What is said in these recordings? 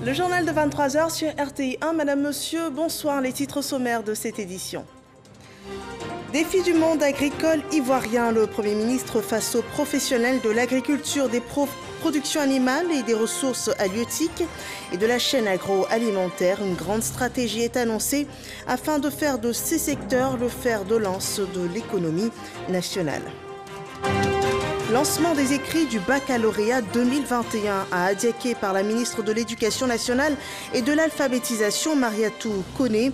Le journal de 23h sur RTI1. Madame, Monsieur, bonsoir. Les titres sommaires de cette édition. Défi du monde agricole ivoirien. Le Premier ministre face aux professionnels de l'agriculture, des productions animales et des ressources halieutiques et de la chaîne agroalimentaire. Une grande stratégie est annoncée afin de faire de ces secteurs le fer de lance de l'économie nationale. Lancement des écrits du baccalauréat 2021 à Adiaké par la ministre de l'Éducation nationale et de l'alphabétisation, Mariatou Koné.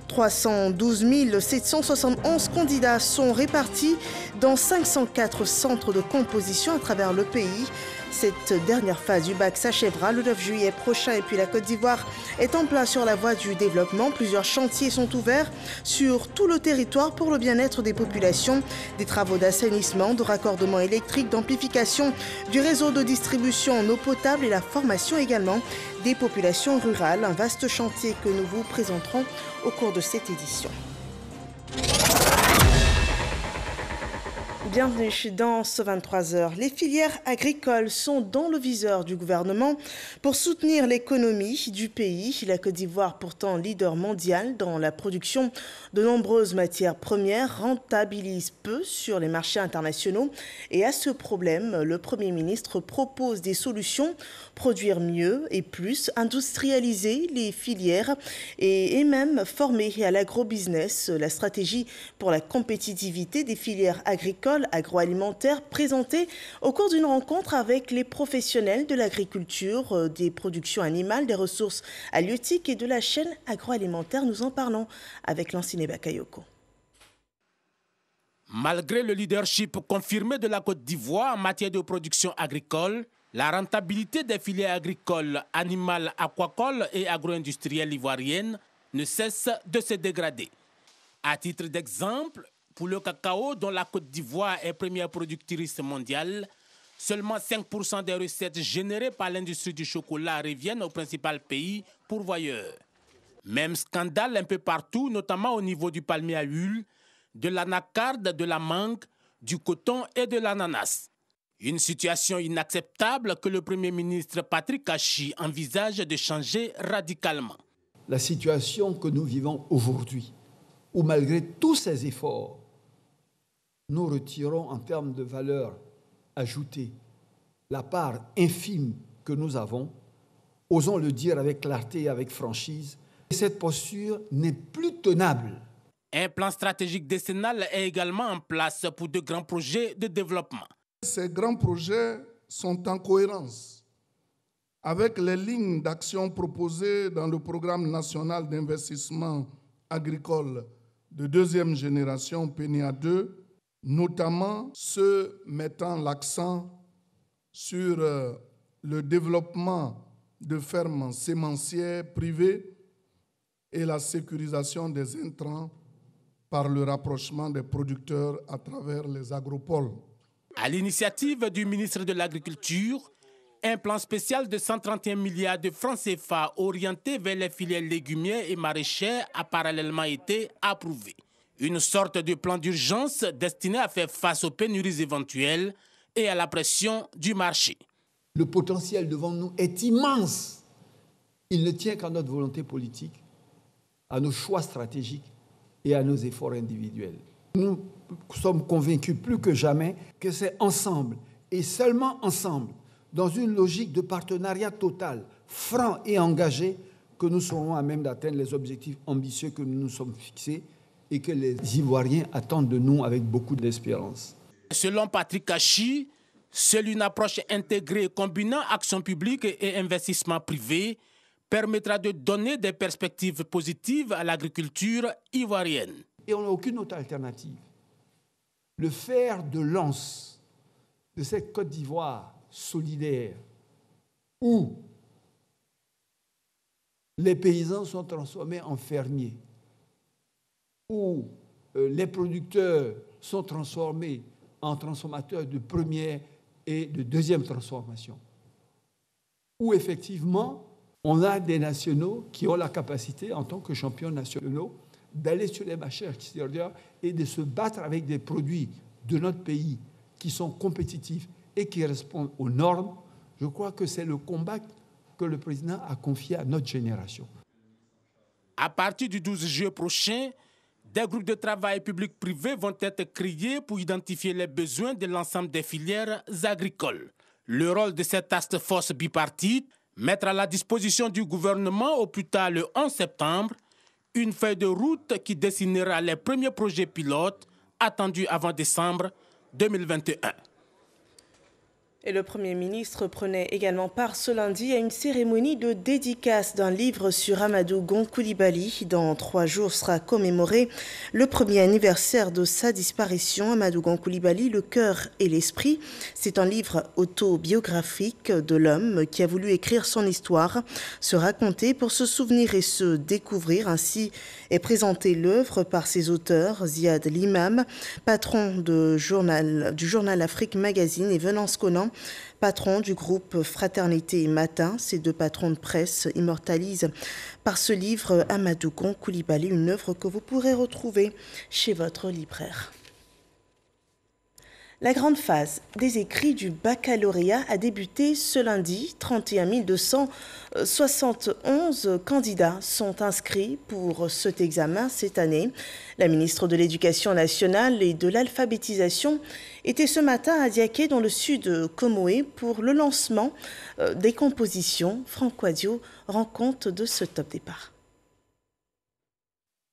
312 771 candidats sont répartis dans 504 centres de composition à travers le pays. Cette dernière phase du bac s'achèvera le 9 juillet prochain et puis la Côte d'Ivoire est en plein sur la voie du développement. Plusieurs chantiers sont ouverts sur tout le territoire pour le bien-être des populations. Des travaux d'assainissement, de raccordement électrique, d'amplification du réseau de distribution en eau potable et la formation également des populations rurales. Un vaste chantier que nous vous présenterons au cours de cette édition. Bienvenue dans ce 23h. Les filières agricoles sont dans le viseur du gouvernement pour soutenir l'économie du pays. La Côte d'Ivoire, pourtant leader mondial dans la production de nombreuses matières premières, rentabilise peu sur les marchés internationaux. Et à ce problème, le Premier ministre propose des solutions: produire mieux et plus, industrialiser les filières et même former à l'agrobusiness. La stratégie pour la compétitivité des filières agricoles agroalimentaire présentée au cours d'une rencontre avec les professionnels de l'agriculture, des productions animales, des ressources halieutiques et de la chaîne agroalimentaire. Nous en parlons avec Lanciné Bakayoko. Malgré le leadership confirmé de la Côte d'Ivoire en matière de production agricole, la rentabilité des filières agricoles, animales, aquacoles et agro-industrielles ivoiriennes ne cesse de se dégrader. À titre d'exemple, pour le cacao, dont la Côte d'Ivoire est première productrice mondiale, seulement 5% des recettes générées par l'industrie du chocolat reviennent au principal pays pourvoyeur. Même scandale un peu partout, notamment au niveau du palmier à huile, de l'anacarde, de la mangue, du coton et de l'ananas. Une situation inacceptable que le Premier ministre Patrick Kachi envisage de changer radicalement. La situation que nous vivons aujourd'hui, où malgré tous ces efforts, nous retirons en termes de valeur ajoutée la part infime que nous avons, osons le dire avec clarté et avec franchise, cette posture n'est plus tenable. Un plan stratégique décennal est également en place pour de grands projets de développement. Ces grands projets sont en cohérence avec les lignes d'action proposées dans le programme national d'investissement agricole de deuxième génération PNIA 2, notamment ceux mettant l'accent sur le développement de fermes sémencières privées et la sécurisation des intrants par le rapprochement des producteurs à travers les agropoles. À l'initiative du ministre de l'Agriculture, un plan spécial de 131 milliards de francs CFA orienté vers les filières légumières et maraîchères a parallèlement été approuvé. Une sorte de plan d'urgence destiné à faire face aux pénuries éventuelles et à la pression du marché. Le potentiel devant nous est immense. Il ne tient qu'à notre volonté politique, à nos choix stratégiques et à nos efforts individuels. Nous sommes convaincus plus que jamais que c'est ensemble et seulement ensemble, dans une logique de partenariat total, franc et engagé, que nous serons à même d'atteindre les objectifs ambitieux que nous nous sommes fixés et que les Ivoiriens attendent de nous avec beaucoup d'espérance. Selon Patrick Kachi, seule une approche intégrée combinant action publique et investissement privé permettra de donner des perspectives positives à l'agriculture ivoirienne. Et on n'a aucune autre alternative. Le fer de lance de cette Côte d'Ivoire solidaire, où les paysans sont transformés en fermiers, où les producteurs sont transformés en transformateurs de première et de deuxième transformation, où effectivement on a des nationaux qui ont la capacité, en tant que champions nationaux, d'aller sur les marchés extérieurs et de se battre avec des produits de notre pays qui sont compétitifs et qui répondent aux normes. Je crois que c'est le combat que le président a confiée à notre génération. À partir du 12 juillet prochain, des groupes de travail publics-privés vont être créés pour identifier les besoins de l'ensemble des filières agricoles. Le rôle de cette task force bipartite, mettre à la disposition du gouvernement au plus tard le 11 septembre, une feuille de route qui dessinera les premiers projets pilotes attendus avant décembre 2021. Et le Premier ministre prenait également part ce lundi à une cérémonie de dédicace d'un livre sur Amadou Gon Coulibaly. Dans 3 jours sera commémoré le premier anniversaire de sa disparition. Amadou Gon Coulibaly, le cœur et l'esprit. C'est un livre autobiographique de l'homme qui a voulu écrire son histoire, se raconter pour se souvenir et se découvrir. Ainsi est présentée l'œuvre par ses auteurs, Ziad Limam, patron du journal Afrique Magazine, et Venance Conan, patron du groupe Fraternité et Matin. Ces 2 patrons de presse immortalisent par ce livre Amadou Gon Coulibaly, une œuvre que vous pourrez retrouver chez votre libraire. La grande phase des écrits du baccalauréat a débuté ce lundi. 31 271 candidats sont inscrits pour cet examen cette année. La ministre de l'Éducation nationale et de l'alphabétisation était ce matin à Diaké, dans le sud Comoé, pour le lancement des compositions. Franck Wadio rend compte de ce top départ.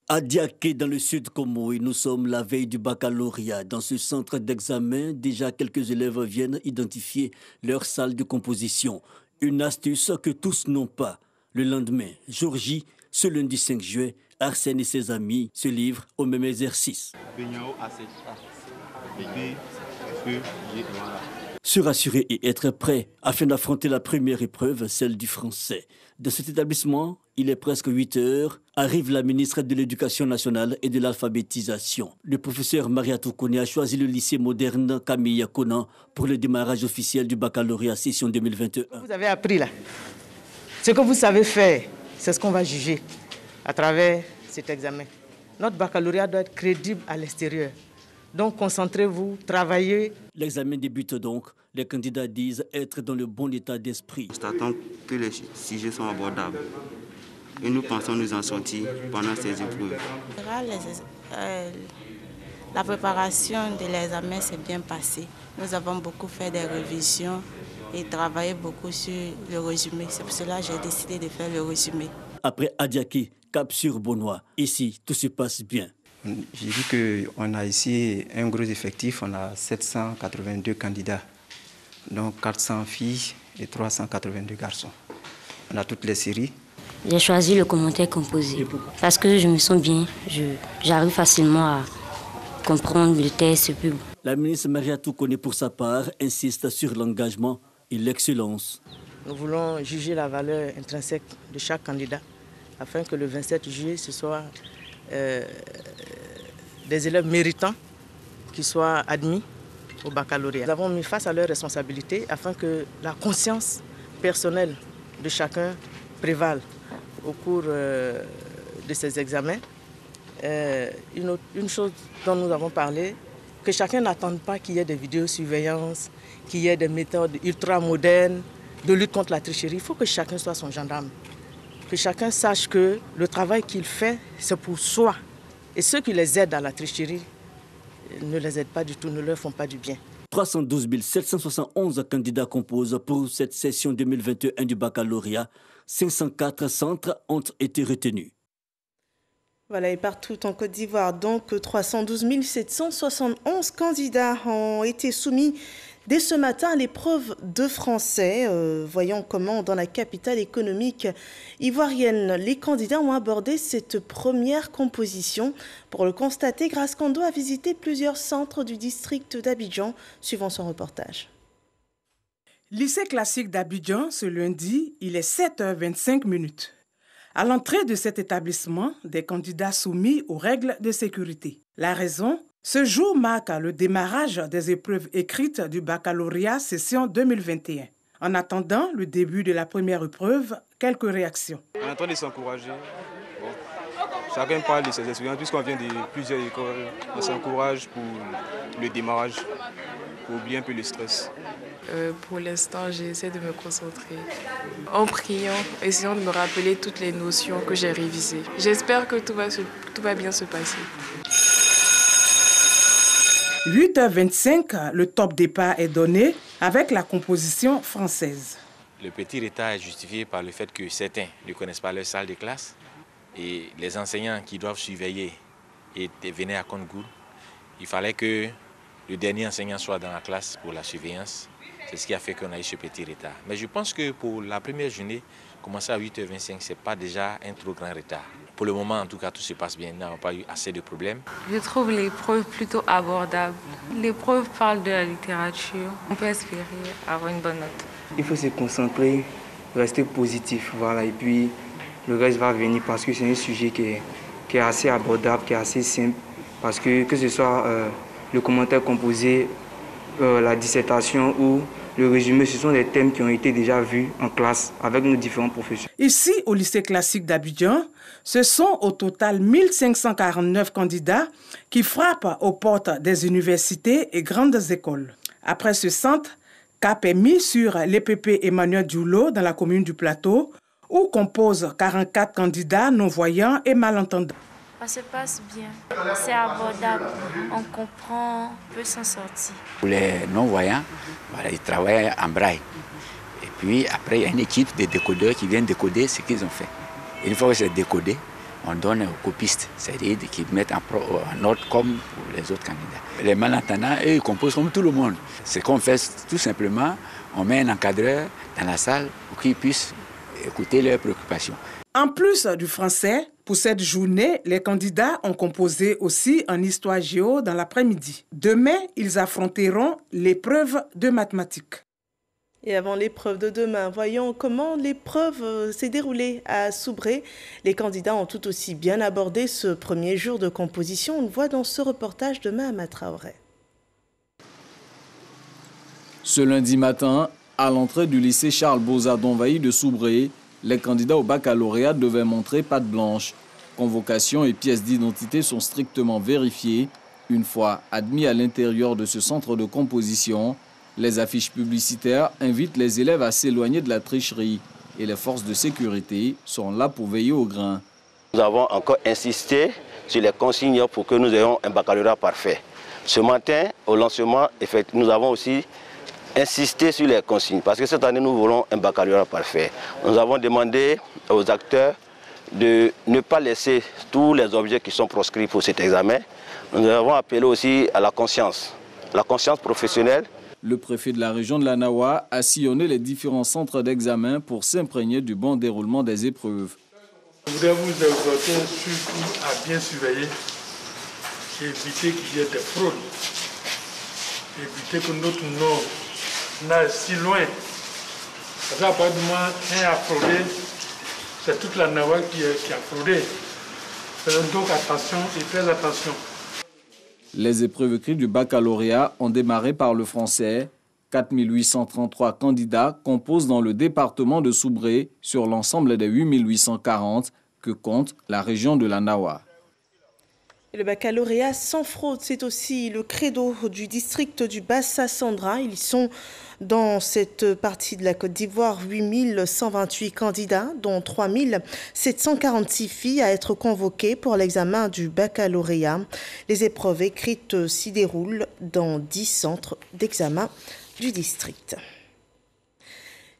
À Diaké, dans le sud Comoé, nous sommes la veille du baccalauréat. Dans ce centre d'examen, déjà quelques élèves viennent identifier leur salle de composition. Une astuce que tous n'ont pas. Le lendemain, jour J, ce lundi 5 juillet, Arsène et ses amis se livrent au même exercice. Se rassurer et être prêt afin d'affronter la première épreuve, celle du français. Dans cet établissement, il est presque 8 heures, arrive la ministre de l'Éducation nationale et de l'alphabétisation. Le professeur Mariatou Kone a choisi le lycée moderne Camille Conan pour le démarrage officiel du baccalauréat session 2021. Vous avez appris là. Ce que vous savez faire, c'est ce qu'on va juger à travers cet examen. Notre baccalauréat doit être crédible à l'extérieur. Donc concentrez-vous, travaillez. L'examen débute donc. Les candidats disent être dans le bon état d'esprit. Nous constatons que les sujets sont abordables et nous pensons nous en sortir pendant ces épreuves. La préparation de l'examen s'est bien passée. Nous avons beaucoup fait des révisions et travaillé beaucoup sur le résumé. C'est pour cela que j'ai décidé de faire le résumé. Après Adiaké, cap sur Bonois. Ici, tout se passe bien. J'ai dit qu'on a ici un gros effectif, on a 782 candidats, donc 400 filles et 382 garçons. On a toutes les séries. J'ai choisi le commentaire composé parce que je me sens bien, j'arrive facilement à comprendre le texte. La ministre Mariatou Kone, pour sa part, insiste sur l'engagement et l'excellence. Nous voulons juger la valeur intrinsèque de chaque candidat afin que le 27 juillet, ce soit des élèves méritants qui soient admis au baccalauréat. Nous avons mis face à leurs responsabilités afin que la conscience personnelle de chacun prévale au cours de ces examens. Une chose dont nous avons parlé, que chacun n'attende pas qu'il y ait des vidéosurveillances, qu'il y ait des méthodes ultra-modernes de lutte contre la tricherie. Il faut que chacun soit son gendarme, que chacun sache que le travail qu'il fait, c'est pour soi. Et ceux qui les aident à la tricherie ne les aident pas du tout, ne leur font pas du bien. 312 771 candidats composent pour cette session 2021 du baccalauréat. 504 centres ont été retenus. Voilà, et partout en Côte d'Ivoire, donc 312 771 candidats ont été soumis dès ce matin à l'épreuve de français. Voyons comment, dans la capitale économique ivoirienne, les candidats ont abordé cette première composition. Pour le constater, Grace Kondo a visité plusieurs centres du district d'Abidjan, suivant son reportage. Lycée classique d'Abidjan, ce lundi, il est 7h25. À l'entrée de cet établissement, des candidats soumis aux règles de sécurité. La raison ? Ce jour marque le démarrage des épreuves écrites du baccalauréat session 2021. En attendant le début de la première épreuve, quelques réactions. On est en train de s'encourager. Bon. Chacun parle de ses expériences, puisqu'on vient de plusieurs écoles. On s'encourage pour le démarrage, pour oublier un peu le stress. Pour l'instant, j'essaie de me concentrer en priant, essayant de me rappeler toutes les notions que j'ai révisées. J'espère que tout va bien se passer. 8h25, le top départ est donné avec la composition française. Le petit retard est justifié par le fait que certains ne connaissent pas leur salle de classe et les enseignants qui doivent surveiller venaient à compte-gouttes. Il fallait que le dernier enseignant soit dans la classe pour la surveillance. C'est ce qui a fait qu'on a eu ce petit retard. Mais je pense que pour la première journée, commencer à 8h25, ce n'est pas déjà un trop grand retard. Pour le moment, en tout cas, tout se passe bien. Nous n'avons pas eu assez de problèmes. Je trouve l'épreuve plutôt abordable. L'épreuve parle de la littérature. On peut espérer avoir une bonne note. Il faut se concentrer, rester positif. Voilà. Et puis, le reste va venir parce que c'est un sujet qui est assez abordable, qui est assez simple. Parce que ce soit le commentaire composé, la dissertation ou le résumé, ce sont des thèmes qui ont été déjà vus en classe avec nos différents professeurs. Ici, au lycée classique d'Abidjan, ce sont au total 1549 candidats qui frappent aux portes des universités et grandes écoles. Après ce centre, cap est mis sur l'EPP Emmanuel Dioulo dans la commune du Plateau, où composent 44 candidats non-voyants et malentendants. Ça se passe bien, c'est abordable, on comprend, on peut s'en sortir. Pour les non-voyants, voilà, ils travaillent en braille. Et puis après, il y a une équipe de décodeurs qui viennent décoder ce qu'ils ont fait. Et une fois que c'est décodé, on donne aux copistes, c'est-à-dire qu'ils mettent en ordre comme pour les autres candidats. Les malentendants, eux, ils composent comme tout le monde. Ce qu'on fait, tout simplement, on met un encadreur dans la salle pour qu'ils puissent écouter leurs préoccupations. En plus du français, pour cette journée, les candidats ont composé aussi en histoire-géo dans l'après-midi. Demain, ils affronteront l'épreuve de mathématiques. Et avant l'épreuve de demain, voyons comment l'épreuve s'est déroulée à Soubré. Les candidats ont tout aussi bien abordé ce premier jour de composition. On le voit dans ce reportage de Mahama Traoré. Ce lundi matin, à l'entrée du lycée Charles Bozat d'Envahi de Soubré, les candidats au baccalauréat devaient montrer patte blanche. Convocation et pièces d'identité sont strictement vérifiées. Une fois admis à l'intérieur de ce centre de composition, les affiches publicitaires invitent les élèves à s'éloigner de la tricherie et les forces de sécurité sont là pour veiller au grain. Nous avons encore insisté sur les consignes pour que nous ayons un baccalauréat parfait. Ce matin, au lancement, nous avons aussi insisté sur les consignes parce que cette année, nous voulons un baccalauréat parfait. Nous avons demandé aux acteurs de ne pas laisser tous les objets qui sont proscrits pour cet examen. Nous avons appelé aussi à la conscience professionnelle. Le préfet de la région de la Nawa a sillonné les différents centres d'examen pour s'imprégner du bon déroulement des épreuves. Je voudrais vous exhorter surtout à bien surveiller et éviter qu'il y ait des fraudes. Éviter que notre nom n'aille si loin. Parce qu'à partir du moment où un a fraudé, c'est toute la Nawa qui a fraudé. Faisons donc attention et très attention. Les épreuves écrites du baccalauréat ont démarré par le français. 4833 candidats composent dans le département de Soubré sur l'ensemble des 8840 que compte la région de la Nawa. Et le baccalauréat sans fraude, c'est aussi le credo du district du Bassa-Sandra. Ils sont dans cette partie de la Côte d'Ivoire 8128 candidats, dont 3746 filles à être convoquées pour l'examen du baccalauréat. Les épreuves écrites s'y déroulent dans 10 centres d'examen du district.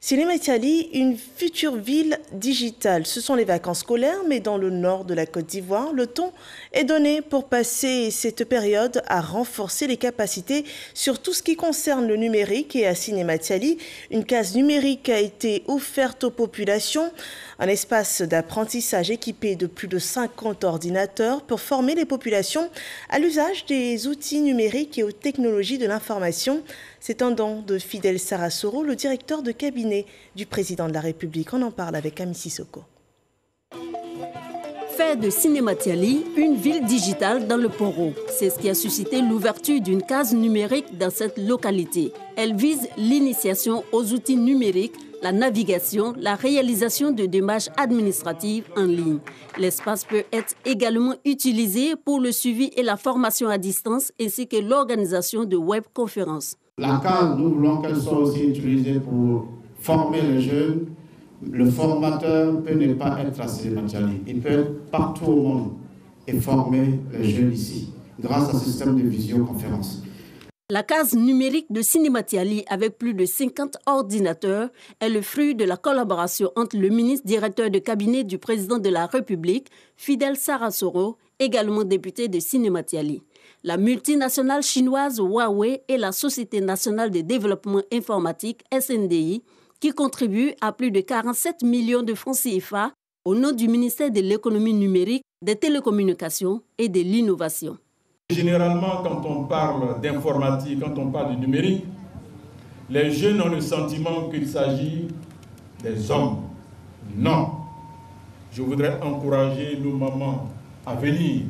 Sinématiali, une future ville digitale. Ce sont les vacances scolaires, mais dans le nord de la Côte d'Ivoire, le ton est donné pour passer cette période à renforcer les capacités sur tout ce qui concerne le numérique. Et à Sinématiali, une case numérique a été offerte aux populations, un espace d'apprentissage équipé de plus de 50 ordinateurs pour former les populations à l'usage des outils numériques et aux technologies de l'information. C'est un don de Fidel Sarasoro, le directeur de cabinet du président de la République. On en parle avec Ami Sissoko. Faire de Sinématiali une ville digitale dans le Poro. C'est ce qui a suscité l'ouverture d'une case numérique dans cette localité. Elle vise l'initiation aux outils numériques, la navigation, la réalisation de démarches administratives en ligne. L'espace peut être également utilisé pour le suivi et la formation à distance ainsi que l'organisation de webconférences. La case, nous voulons qu'elle soit aussi utilisée pour former les jeunes. Le formateur peut ne pas être à Sinematiali. Il peut être partout au monde et former les jeunes ici, grâce à ce système de visioconférence. La case numérique de Sinematiali, avec plus de 50 ordinateurs, est le fruit de la collaboration entre le ministre directeur de cabinet du président de la République, Fidel Sarasoro, également député de Sinematiali. La multinationale chinoise Huawei et la Société nationale de développement informatique, SNDI, qui contribuent à plus de 47 millions de francs CFA au nom du ministère de l'économie numérique, des télécommunications et de l'innovation. Généralement, quand on parle d'informatique, quand on parle de numérique, les jeunes ont le sentiment qu'il s'agit des hommes. Non. Je voudrais encourager nos mamans à venir.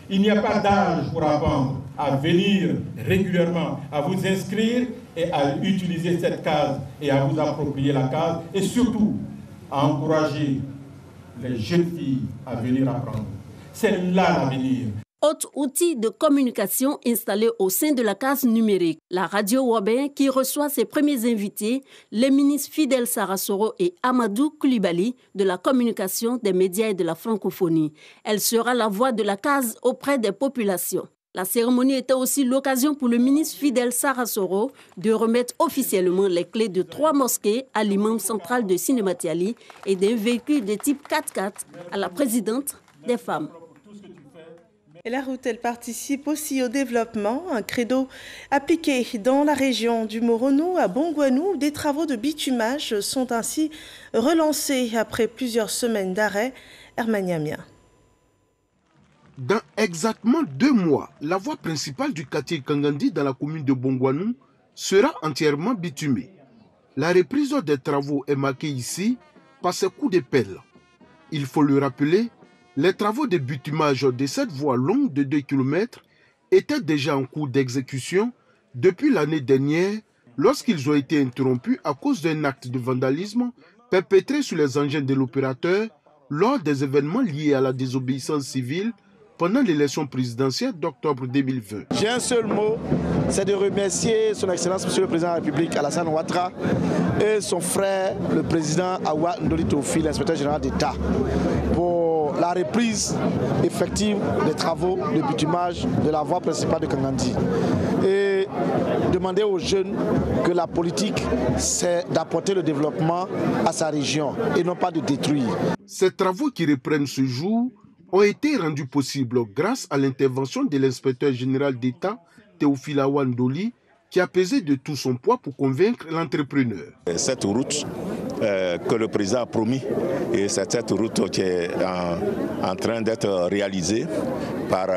Il n'y a pas d'âge pour apprendre, à venir régulièrement, à vous inscrire et à utiliser cette case et à vous approprier la case et surtout à encourager les jeunes filles à venir apprendre. C'est là l'avenir. Autre outil de communication installé au sein de la case numérique, la radio Wabin qui reçoit ses premiers invités, les ministres Fidel Sarasoro et Amadou Koulibaly de la communication, des médias et de la francophonie. Elle sera la voix de la case auprès des populations. La cérémonie était aussi l'occasion pour le ministre Fidel Sarasoro de remettre officiellement les clés de 3 mosquées à l'imam central de Sinematiali et d'un véhicule de type 4x4 à la présidente des femmes. Et la route, elle participe aussi au développement. Un credo appliqué dans la région du Moronou à Bongouanou. Des travaux de bitumage sont ainsi relancés après plusieurs semaines d'arrêt. Hermaniamia. Dans exactement 2 mois, la voie principale du quartier Kangandi dans la commune de Bongouanou sera entièrement bitumée. La reprise des travaux est marquée ici par ce coup de pelle. Il faut le rappeler, les travaux de bitumage de cette voie longue de 2 km étaient déjà en cours d'exécution depuis l'année dernière lorsqu'ils ont été interrompus à cause d'un acte de vandalisme perpétré sur les engins de l'opérateur lors des événements liés à la désobéissance civile pendant l'élection présidentielle d'octobre 2020. J'ai un seul mot, c'est de remercier son Excellence Monsieur le Président de la République, Alassane Ouattara, et son frère, le Président Awa Ndoli Théophile, l'inspecteur général d'État, pour la reprise effective des travaux de bitumage de la voie principale de Kangandi. Et demander aux jeunes que la politique, c'est d'apporter le développement à sa région et non pas de détruire. Ces travaux qui reprennent ce jour ont été rendus possibles grâce à l'intervention de l'inspecteur général d'État, Théophile Awa Ndoli, qui a pesé de tout son poids pour convaincre l'entrepreneur. Cette route que le président a promis, et c'est cette route qui est en train d'être réalisée par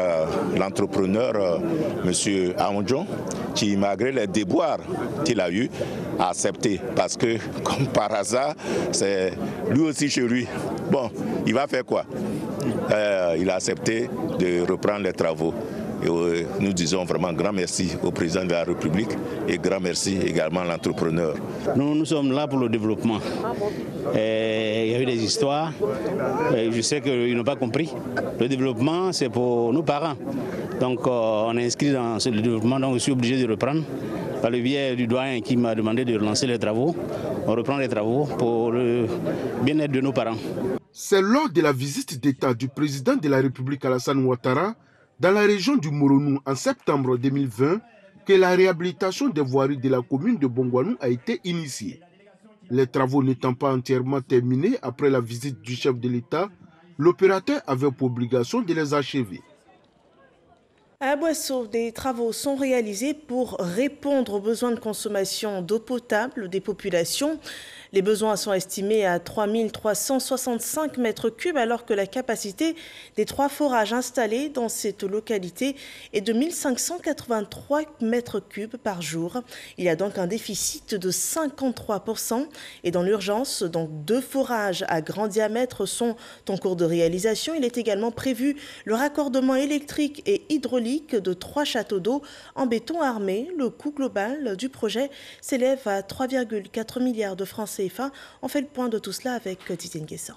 l'entrepreneur M. Aondjon, qui, malgré les déboires qu'il a eus, a accepté. Parce que, comme par hasard, c'est lui aussi chez lui. Bon, il va faire quoi? Il a accepté de reprendre les travaux. Et nous disons vraiment grand merci au président de la République et grand merci également à l'entrepreneur. Nous sommes là pour le développement. Il y a eu des histoires, je sais qu'ils n'ont pas compris. Le développement, c'est pour nos parents. Donc on est inscrit dans ce développement, donc je suis obligé de reprendre. Par le biais du doyen qui m'a demandé de relancer les travaux, on reprend les travaux pour le bien-être de nos parents. C'est lors de la visite d'État du président de la République Alassane Ouattara dans la région du Moronou en septembre 2020 que la réhabilitation des voiries de la commune de Bongouanou a été initiée. Les travaux n'étant pas entièrement terminés après la visite du chef de l'État, l'opérateur avait pour obligation de les achever. À Boisseau, des travaux sont réalisés pour répondre aux besoins de consommation d'eau potable des populations. Les besoins sont estimés à 3 365 mètres cubes alors que la capacité des 3 forages installés dans cette localité est de 1583 mètres cubes par jour. Il y a donc un déficit de 53%. Et dans l'urgence, donc 2 forages à grand diamètre sont en cours de réalisation. Il est également prévu le raccordement électrique et hydraulique de 3 châteaux d'eau en béton armé. Le coût global du projet s'élève à 3,4 milliards de francs CFA. On fait le point de tout cela avec Titiane Guessin.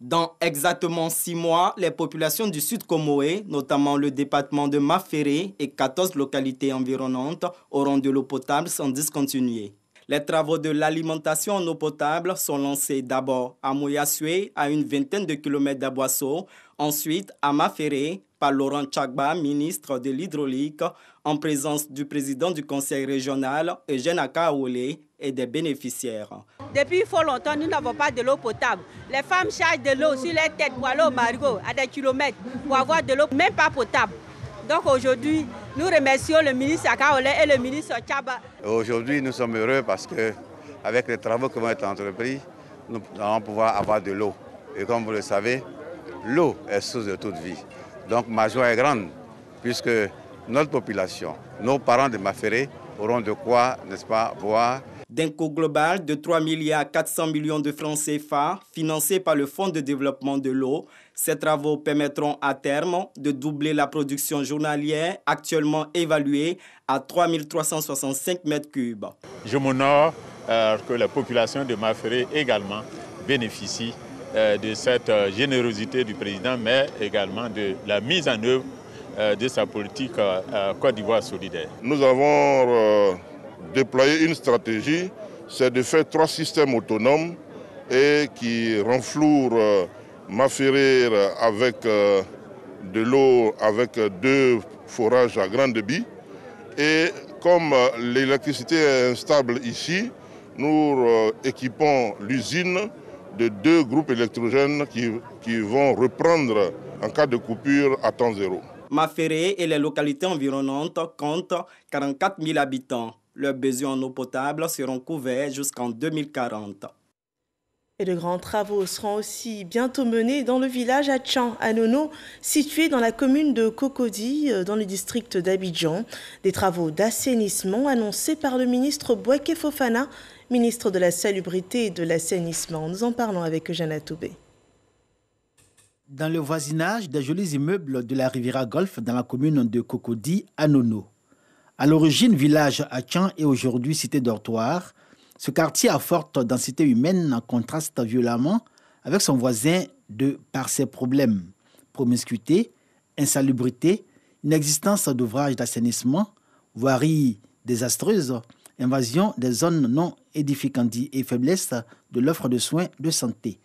Dans exactement 6 mois, les populations du Sud Comoé, notamment le département de Maféré et 14 localités environnantes, auront de l'eau potable sans discontinuer. Les travaux de l'alimentation en eau potable sont lancés d'abord à Mouyassué, à une vingtaine de kilomètres d'Aboisseau, ensuite à Maféré, par Laurent Tchagba, ministre de l'Hydraulique, en présence du président du conseil régional, Eugène Akaoulé, et des bénéficiaires. Depuis fort longtemps, nous n'avons pas de l'eau potable. Les femmes chargent de l'eau sur les têtes pour aller au marigot à des kilomètres pour avoir de l'eau même pas potable. Donc aujourd'hui, nous remercions le ministre Akaoulé et le ministre Tchagba. Aujourd'hui, nous sommes heureux parce qu'avec les travaux qui vont être entrepris, nous allons pouvoir avoir de l'eau. Et comme vous le savez, l'eau est source de toute vie. Donc ma joie est grande puisque notre population, nos parents de Maféré auront de quoi, n'est-ce pas, boire. D'un coût global de 3,4 milliards de francs CFA, financés par le Fonds de développement de l'eau, ces travaux permettront à terme de doubler la production journalière, actuellement évaluée à 3 365 mètres cubes. Je m'honore que la population de Maféré également bénéficie de cette générosité du président, mais également de la mise en œuvre de sa politique Côte d'Ivoire solidaire. Nous avons déployer une stratégie, c'est de faire 3 systèmes autonomes et qui renflouent Maféré avec de l'eau, avec 2 forages à grande débit. Et comme l'électricité est instable ici, nous équipons l'usine de 2 groupes électrogènes qui vont reprendre en cas de coupure à temps zéro. Maféré et les localités environnantes comptent 44 000 habitants. Leurs besoins en eau potable seront couverts jusqu'en 2040. Et de grands travaux seront aussi bientôt menés dans le village Atchan, à Nono, situé dans la commune de Cocody, dans le district d'Abidjan. Des travaux d'assainissement annoncés par le ministre Bouaké Fofana, ministre de la Salubrité et de l'Assainissement. Nous en parlons avec Eugène Toubé. Dans le voisinage des jolis immeubles de la Riviera Golf, dans la commune de Cocody, à Nono. À l'origine, village Atchan et aujourd'hui cité dortoir, ce quartier à forte densité humaine contraste violemment avec son voisin par ses problèmes. Promiscuité, insalubrité, inexistence d'ouvrages d'assainissement, voirie désastreuse, invasion des zones non édificantes et faiblesse de l'offre de soins de santé.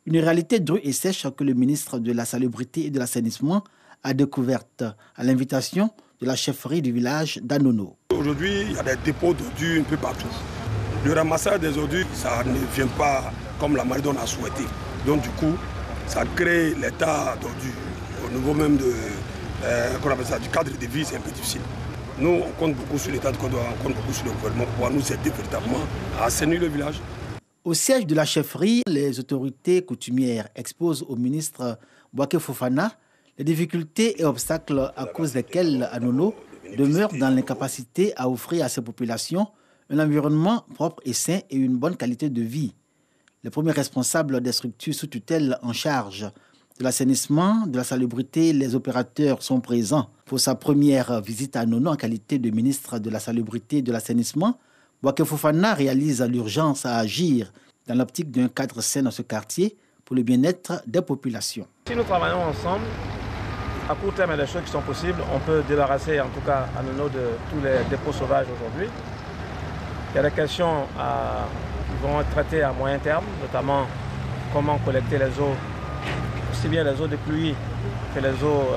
Une réalité drue et sèche que le ministre de la Salubrité et de l'Assainissement a découverte à l'invitation de la chefferie du village d'Anono. Aujourd'hui, il y a des dépôts d'ordures un peu partout. Le ramassage des ordures, ça ne vient pas comme la Maridon a souhaité. Donc du coup, ça crée l'état d'ordures. Au niveau même du cadre de vie, c'est un peu difficile. Nous, on compte beaucoup sur l'État de Côte d'Ivoire, on compte beaucoup sur le gouvernement pour pouvoir nous aider véritablement à assainir le village. Au siège de la chefferie, les autorités coutumières exposent au ministre Bouaké Fofana les difficultés et obstacles à cause desquels Anono demeure dans l'incapacité à offrir à ses populations un environnement propre et sain et une bonne qualité de vie. Les premiers responsables des structures sous tutelle en charge de l'assainissement, de la salubrité, les opérateurs sont présents. Pour sa première visite à Anono en qualité de ministre de la Salubrité et de l'Assainissement, Bouaké Fofana réalise l'urgence à agir dans l'optique d'un cadre sain dans ce quartier pour le bien-être des populations. Si nous travaillons ensemble, à court terme, il y a des choses qui sont possibles. On peut débarrasser en tout cas à Nono de tous les dépôts sauvages aujourd'hui. Il y a des questions qui vont être traitées à moyen terme, notamment comment collecter les eaux, aussi bien les eaux de pluie que les eaux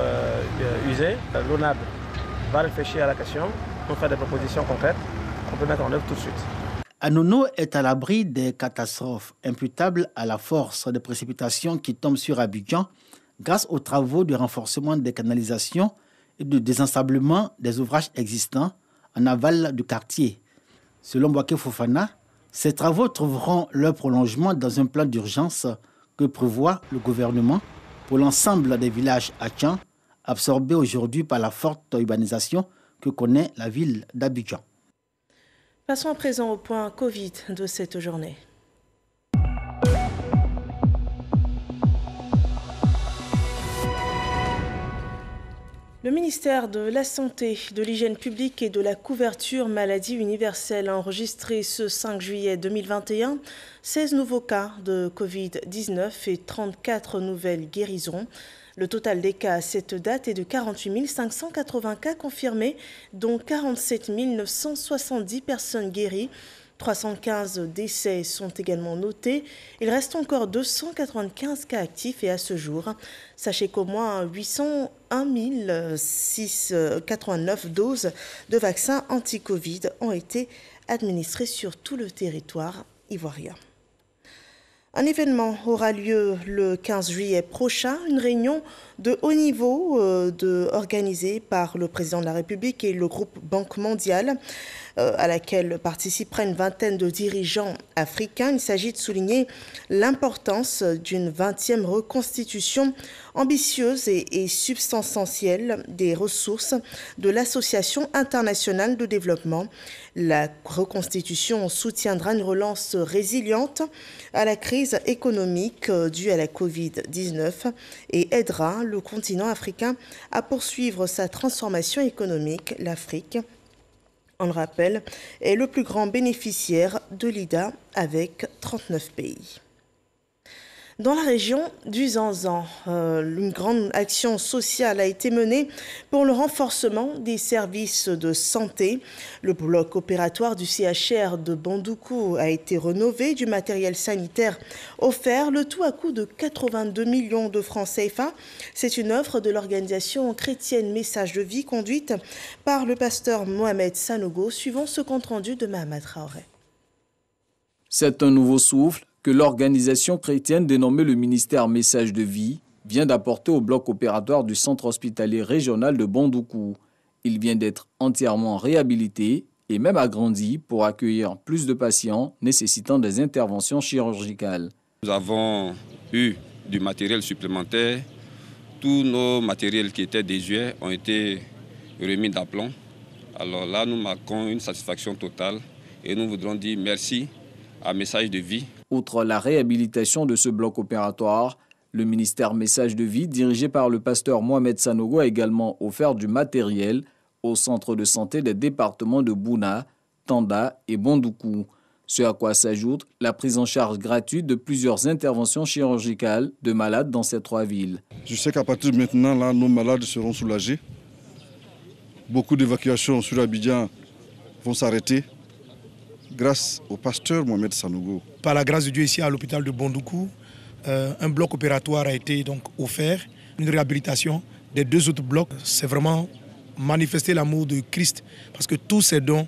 usées. L'ONAB va réfléchir à la question pour faire des propositions concrètes qu'on peut mettre en œuvre tout de suite. Anono est à l'abri des catastrophes imputables à la force des précipitations qui tombent sur Abidjan grâce aux travaux de renforcement des canalisations et de désensablement des ouvrages existants en aval du quartier. Selon Bouaké Fofana, ces travaux trouveront leur prolongement dans un plan d'urgence que prévoit le gouvernement pour l'ensemble des villages Atchan, absorbés aujourd'hui par la forte urbanisation que connaît la ville d'Abidjan. Passons à présent au point Covid de cette journée. Le ministère de la Santé, de l'Hygiène publique et de la couverture maladie universelle a enregistré ce 5 juillet 2021 16 nouveaux cas de Covid-19 et 34 nouvelles guérisons. Le total des cas à cette date est de 48 580 cas confirmés, dont 47 970 personnes guéries. 315 décès sont également notés. Il reste encore 295 cas actifs et à ce jour, sachez qu'au moins 801 689 doses de vaccins anti-Covid ont été administrées sur tout le territoire ivoirien. Un événement aura lieu le 15 juillet prochain, une réunion de haut niveau organisée par le président de la République et le groupe Banque mondiale, à laquelle participera une vingtaine de dirigeants africains. Il s'agit de souligner l'importance d'une 20e reconstitution ambitieuse et substantielle des ressources de l'Association internationale de développement. La reconstitution soutiendra une relance résiliente à la crise économique due à la Covid-19 et aidera le continent africain à poursuivre sa transformation économique. L'Afrique, on le rappelle, est le plus grand bénéficiaire de l'IDA avec 39 pays. Dans la région du Zanzan, une grande action sociale a été menée pour le renforcement des services de santé. Le bloc opératoire du CHR de Bandoukou a été rénové, du matériel sanitaire offert, le tout à coût de 82 millions de francs CFA. C'est une œuvre de l'organisation chrétienne Message de Vie conduite par le pasteur Mohamed Sanogo, suivant ce compte-rendu de Mahamat Traoré. C'est un nouveau souffle que l'organisation chrétienne dénommée le ministère Message de Vie vient d'apporter au bloc opératoire du centre hospitalier régional de Bandoukou. Il vient d'être entièrement réhabilité et même agrandi pour accueillir plus de patients nécessitant des interventions chirurgicales. Nous avons eu du matériel supplémentaire. Tous nos matériels qui étaient désuets ont été remis d'aplomb. Alors là, nous marquons une satisfaction totale et nous voudrons dire merci à Message de Vie. Outre la réhabilitation de ce bloc opératoire, le ministère Message de Vie, dirigé par le pasteur Mohamed Sanogo, a également offert du matériel au centre de santé des départements de Bouna, Tanda et Bandoukou. Ce à quoi s'ajoute la prise en charge gratuite de plusieurs interventions chirurgicales de malades dans ces trois villes. Je sais qu'à partir de maintenant, là, nos malades seront soulagés. Beaucoup d'évacuations sur Abidjan vont s'arrêter grâce au pasteur Mohamed Sanogo. Par la grâce de Dieu, ici à l'hôpital de Bandoukou, un bloc opératoire a été donc offert, une réhabilitation des deux autres blocs. C'est vraiment manifester l'amour de Christ, parce que tous ces dons,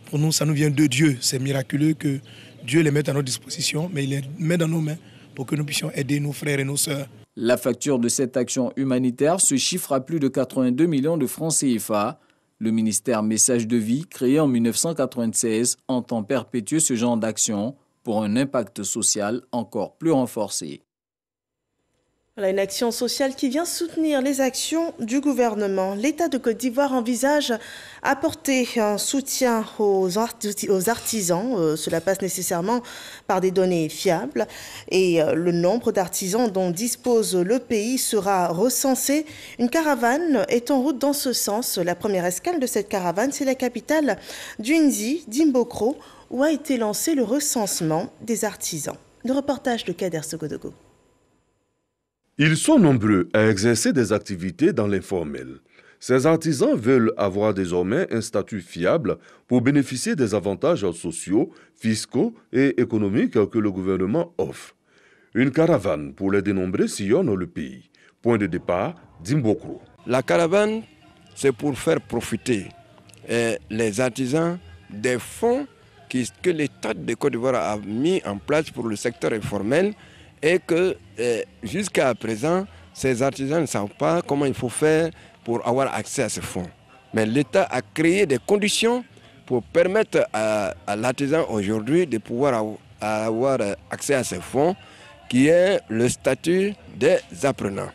pour nous, ça nous vient de Dieu. C'est miraculeux que Dieu les mette à notre disposition, mais il les met dans nos mains pour que nous puissions aider nos frères et nos sœurs. La facture de cette action humanitaire se chiffre à plus de 82 millions de francs CFA. Le ministère Message de Vie, créé en 1996, entend perpétuer ce genre d'action pour un impact social encore plus renforcé. Voilà une action sociale qui vient soutenir les actions du gouvernement. L'État de Côte d'Ivoire envisage apporter un soutien aux artisans. Cela passe nécessairement par des données fiables. Et le nombre d'artisans dont dispose le pays sera recensé. Une caravane est en route dans ce sens. La première escale de cette caravane, c'est la capitale d'Unzi, Dimbokro, où a été lancé le recensement des artisans. Le reportage de Kader Sogodogo. Ils sont nombreux à exercer des activités dans l'informel. Ces artisans veulent avoir désormais un statut fiable pour bénéficier des avantages sociaux, fiscaux et économiques que le gouvernement offre. Une caravane pour les dénombrer sillonne le pays. Point de départ, Dimbokro. La caravane, c'est pour faire profiter les artisans des fonds que l'État de Côte d'Ivoire a mis en place pour le secteur informel et que jusqu'à présent, ces artisans ne savent pas comment il faut faire pour avoir accès à ces fonds. Mais l'État a créé des conditions pour permettre à l'artisan aujourd'hui de pouvoir avoir accès à ces fonds, qui est le statut des apprenants.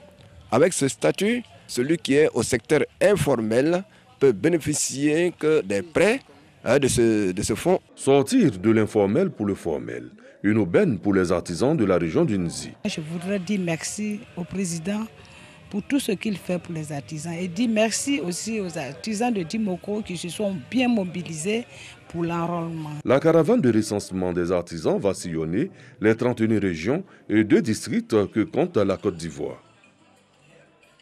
Avec ce statut, celui qui est au secteur informel peut bénéficier que des prêts de ce fonds. Sortir de l'informel pour le formel. Une aubaine pour les artisans de la région d'Unzi. Je voudrais dire merci au président pour tout ce qu'il fait pour les artisans. Et dit merci aussi aux artisans de Dimoko qui se sont bien mobilisés pour l'enrôlement. La caravane de recensement des artisans va sillonner les 31 régions et 2 districts que compte la Côte d'Ivoire.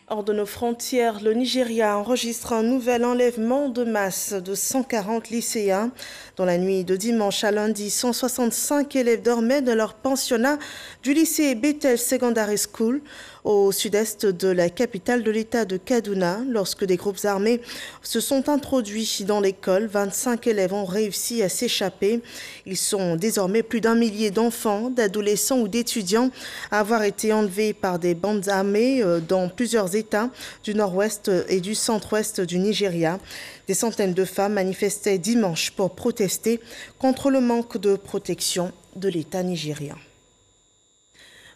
Hors de nos frontières, le Nigeria enregistre un nouvel enlèvement de masse de 140 lycéens. Dans la nuit de dimanche à lundi, 165 élèves dormaient dans leur pensionnat du lycée Bethel Secondary School au sud-est de la capitale de l'État de Kaduna. Lorsque des groupes armés se sont introduits dans l'école, 25 élèves ont réussi à s'échapper. Ils sont désormais plus d'1 millier d'enfants, d'adolescents ou d'étudiants à avoir été enlevés par des bandes armées dans plusieurs États du nord-ouest et du centre-ouest du Nigeria. Des centaines de femmes manifestaient dimanche pour protester contre le manque de protection de l'État nigérien.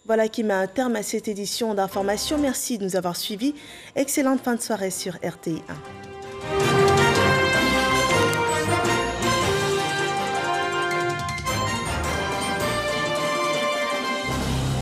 Voilà qui met un terme à cette édition d'information. Merci de nous avoir suivis. Excellente fin de soirée sur RTI 1.